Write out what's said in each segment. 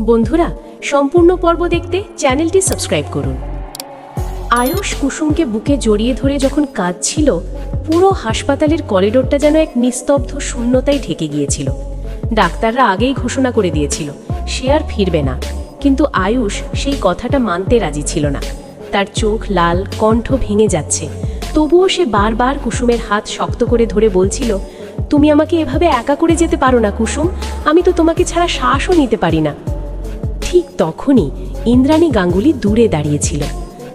বন্ধুরা, সম্পূর্ণ পর্ব দেখতে চ্যানেলটি সাবস্ক্রাইব করুন। আয়ুষ কুসুমকে বুকে জড়িয়ে ধরে যখন কাঁদছিল, পুরো হাসপাতালের করিডোরটা যেন এক নিস্তব্ধ শূন্যতায় ঢেকে গিয়েছিল। ডাক্তাররা আগেই ঘোষণা করে দিয়েছিল সে আর ফিরবে না, কিন্তু আয়ুষ সেই কথাটা মানতে রাজি ছিল না। তার চোখ লাল, কণ্ঠ ভেঙে যাচ্ছে, তবুও সে বারবার কুসুমের হাত শক্ত করে ধরে বলছিল, তুমি আমাকে এভাবে একা করে যেতে পারো না কুসুম, আমি তো তোমাকে ছাড়া শ্বাসও নিতে পারি না। ঠিক তখনই ইন্দ্রাণী গাঙ্গুলি দূরে দাঁড়িয়েছিল।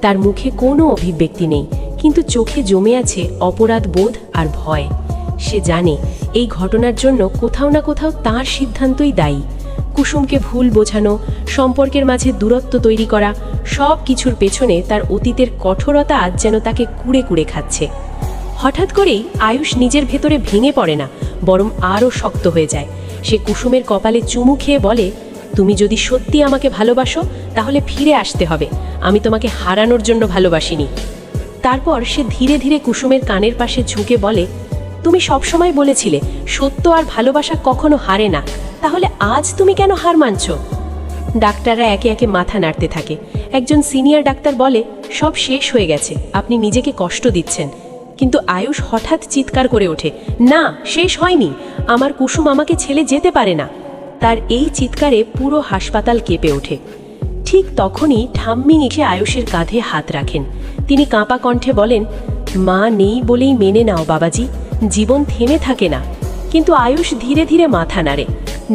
তার মুখে কোনো অভিব্যক্তি নেই, কিন্তু চোখে জমে আছে অপরাধ বোধ আর ভয়। সে জানে এই ঘটনার জন্য কোথাও না কোথাও তার সিদ্ধান্তই দায়ী। কুসুমকে ভুল বোঝানো, সম্পর্কের মাঝে দূরত্ব তৈরি করা, সব কিছুর পেছনে তার অতীতের কঠোরতা আজ যেন তাকে কুড়ে কুড়ে খাচ্ছে। হঠাৎ করেই আয়ুষ নিজের ভেতরে ভেঙে পড়ে না, বরং আরও শক্ত হয়ে যায়। সে কুসুমের কপালে চুমু খেয়ে বলে, তুমি যদি সত্যি আমাকে ভালোবাসো তাহলে ফিরে আসতে হবে, আমি তোমাকে হারানোর জন্য ভালোবাসিনি। তারপর সে ধীরে ধীরে কুসুমের কানের পাশে ঝুঁকে বলে, তুমি সবসময় বলেছিলে সত্য আর ভালোবাসা কখনো হারে না, তাহলে আজ তুমি কেন হার মানছ? ডাক্তাররা একে একে মাথা নাড়তে থাকে। একজন সিনিয়র ডাক্তার বলে, সব শেষ হয়ে গেছে, আপনি নিজেকে কষ্ট দিচ্ছেন। কিন্তু আয়ুষ হঠাৎ চিৎকার করে ওঠে, না, শেষ হয়নি, আমার কুসুম আমাকে ছেড়ে যেতে পারে না। তার এই চিৎকারে পুরো হাসপাতাল কেঁপে ওঠে। ঠিক তখনই ঠাম্মি এসে আয়ুষের কাঁধে হাত রাখেন। তিনি কাঁপা কণ্ঠে বলেন, মা নেই বলেই মেনে নাও বাবাজি, জীবন থেমে থাকে না। কিন্তু আয়ুষ ধীরে ধীরে মাথা নাড়ে,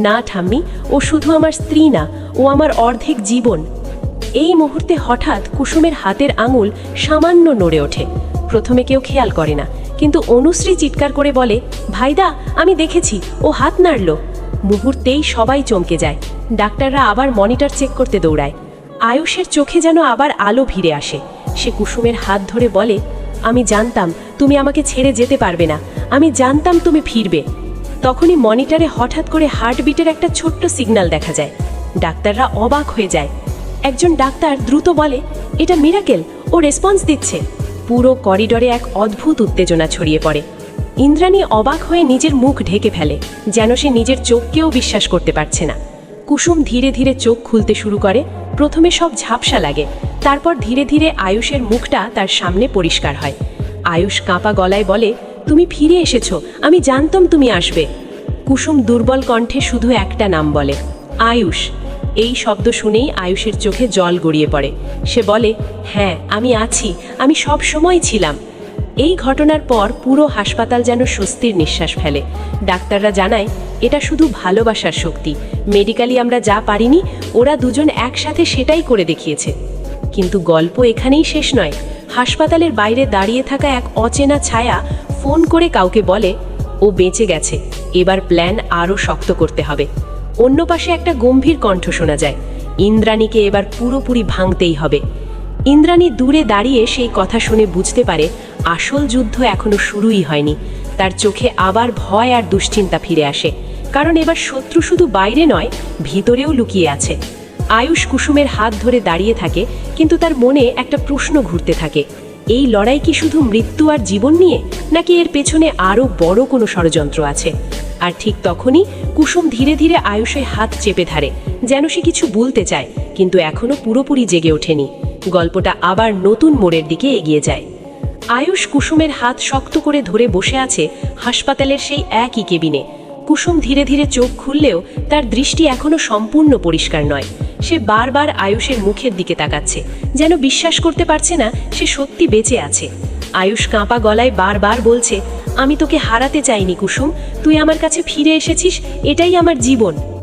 না ঠাম্মি, ও শুধু আমার স্ত্রী না, ও আমার অর্ধেক জীবন। এই মুহূর্তে হঠাৎ কুসুমের হাতের আঙুল সামান্য নড়ে ওঠে। প্রথমে কেউ খেয়াল করে না, কিন্তু অনুশ্রী চিৎকার করে বলে, ভাইদা, আমি দেখেছি, ও হাত নাড়ল। মুহূর্তেই সবাই চমকে যায়। ডাক্তাররা আবার মনিটর চেক করতে দৌড়ায়। আয়ুষের চোখে যেন আবার আলো ফিরে আসে। সে কুসুমের হাত ধরে বলে, আমি জানতাম তুমি আমাকে ছেড়ে যেতে পারবে না, আমি জানতাম তুমি ফিরবে। তখনই মনিটরে হঠাৎ করে হার্টবিটের একটা ছোট্ট সিগন্যাল দেখা যায়। ডাক্তাররা অবাক হয়ে যায়। একজন ডাক্তার দ্রুত বলে, এটা মিরাকেল, ও রেসপন্স দিচ্ছে। পুরো করিডোরে এক অদ্ভুত উত্তেজনা ছড়িয়ে পড়ে। ইন্দ্রাণী অবাক হয়ে নিজের মুখ ঢেকে ফেলে, যেন সে নিজের চোখকেও বিশ্বাস করতে পারছে না। কুসুম ধীরে ধীরে চোখ খুলতে শুরু করে। প্রথমে সব ঝাপসা লাগে, তারপর ধীরে ধীরে আয়ুষের মুখটা তার সামনে পরিষ্কার হয়। আয়ুষ কাঁপা গলায় বলে, তুমি ফিরে এসেছো, আমি জানতাম তুমি আসবে। কুসুম দুর্বল কণ্ঠে শুধু একটা নাম বলে, আয়ুষ। এই শব্দ শুনেই আয়ুষের চোখে জল গড়িয়ে পড়ে। সে বলে, হ্যাঁ, আমি আছি, আমি সব সময় ছিলাম। এই ঘটনার পর পুরো হাসপাতাল যেন স্বস্তির নিঃশ্বাস ফেলে। ডাক্তাররা জানায়, এটা শুধু ভালোবাসার শক্তি, মেডিকেলি আমরা যা পারিনি, ওরা দুজন একসাথে সেটাই করে দেখিয়েছে। কিন্তু গল্প এখানেই শেষ নয়। হাসপাতালের বাইরে দাঁড়িয়ে থাকা এক অচেনা ছায়া ফোন করে কাউকে বলে, ও বেঁচে গেছে, এবার প্ল্যান আরও শক্ত করতে হবে। অন্য পাশে একটা গম্ভীর কণ্ঠ শোনা যায়, ইন্দ্রাণীকে এবার পুরোপুরি ভাঙতেই হবে। ইন্দ্রাণী দূরে দাঁড়িয়ে সেই কথা শুনে বুঝতে পারে আসল যুদ্ধ এখনো শুরুই হয়নি। তার চোখে আবার ভয় আর দুশ্চিন্তা ফিরে আসে, কারণ এবার শত্রু শুধু বাইরে নয়, ভিতরেও লুকিয়ে আছে। আয়ুষ কুসুমের হাত ধরে দাঁড়িয়ে থাকে, কিন্তু তার মনে একটা প্রশ্ন ঘুরতে থাকে, এই লড়াই কি শুধু মৃত্যু আর জীবন নিয়ে, নাকি এর পেছনে আরও বড় কোনো ষড়যন্ত্র আছে? আর ঠিক তখনই কুসুম ধীরে ধীরে আয়ুষের হাত চেপে ধরে, যেন সে কিছু বলতে চায়, কিন্তু এখনো পুরোপুরি জেগে ওঠেনি। গল্পটা আবার নতুন মোড়ের দিকে এগিয়ে যায়। আয়ুষ কুসুমের হাত শক্ত করে ধরে বসে আছে হাসপাতালের সেই একই কেবিনে। কুসুম ধীরে ধীরে চোখ খুললেও তার দৃষ্টি এখনো সম্পূর্ণ পরিষ্কার নয়। সে বারবার আয়ুষের মুখের দিকে তাকাচ্ছে, যেন বিশ্বাস করতে পারছে না সে সত্যি বেঁচে আছে। আয়ুষ কাঁপা গলায় বারবার বলছে, আমি তোকে হারাতে চাইনি কুসুম, তুই আমার কাছে ফিরে এসেছিস, এটাই আমার জীবন।